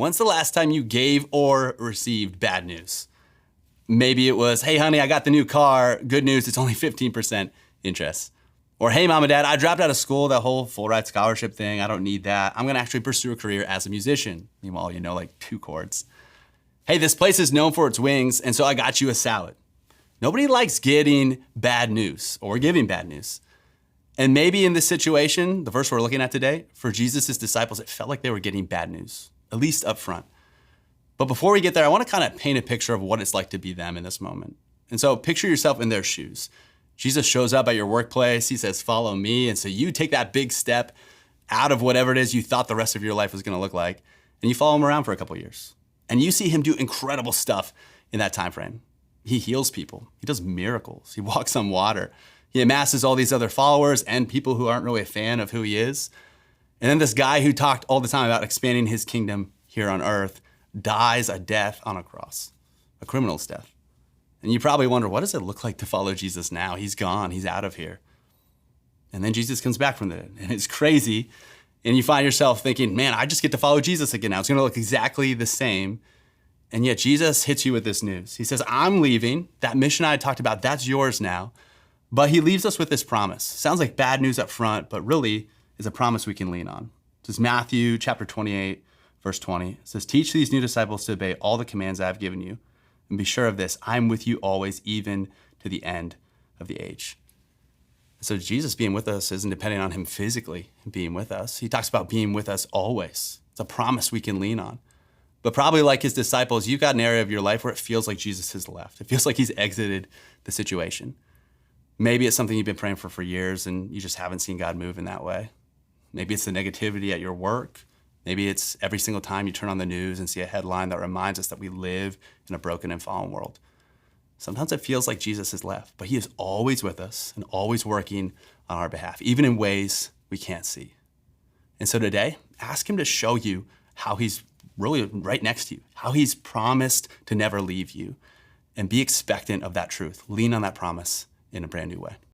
When's the last time you gave or received bad news? Maybe it was, hey honey, I got the new car. Good news, it's only 15% interest. Or hey mom and dad, I dropped out of school, that whole full ride scholarship thing. I don't need that. I'm gonna actually pursue a career as a musician. Meanwhile, you know, like 2 chords. Hey, this place is known for its wings, and so I got you a salad. Nobody likes getting bad news or giving bad news. And maybe in this situation, the verse we're looking at today, for Jesus' disciples, it felt like they were getting bad news, at least up front. But before we get there, I want to kind of paint a picture of what it's like to be them in this moment. And so picture yourself in their shoes. Jesus shows up at your workplace. He says, follow me. And so you take that big step out of whatever it is you thought the rest of your life was going to look like, and you follow him around for a couple years. And you see him do incredible stuff in that time frame. He heals people. He does miracles. He walks on water. He amasses all these other followers and people who aren't really a fan of who he is. And then this guy who talked all the time about expanding his kingdom here on earth dies a death on a cross, a criminal's death. And you probably wonder, what does it look like to follow Jesus now? He's gone, he's out of here. And then Jesus comes back from the dead, and it's crazy. And you find yourself thinking, man, I just get to follow Jesus again now. It's gonna look exactly the same. And yet Jesus hits you with this news. He says, I'm leaving. That mission I talked about, that's yours now. But he leaves us with this promise. Sounds like bad news up front, but really is a promise we can lean on. This is Matthew chapter 28, verse 20. It says, teach these new disciples to obey all the commands I have given you. And be sure of this, I'm with you always, even to the end of the age. So Jesus being with us isn't dependent on him physically being with us. He talks about being with us always. It's a promise we can lean on. But probably like his disciples, you've got an area of your life where it feels like Jesus has left. It feels like he's exited the situation. Maybe it's something you've been praying for years and you just haven't seen God move in that way. Maybe it's the negativity at your work. Maybe it's every single time you turn on the news and see a headline that reminds us that we live in a broken and fallen world. Sometimes it feels like Jesus has left, but he is always with us and always working on our behalf, even in ways we can't see. And so today, ask him to show you how he's really right next to you, how he's promised to never leave you, and be expectant of that truth. Lean on that promise in a brand new way.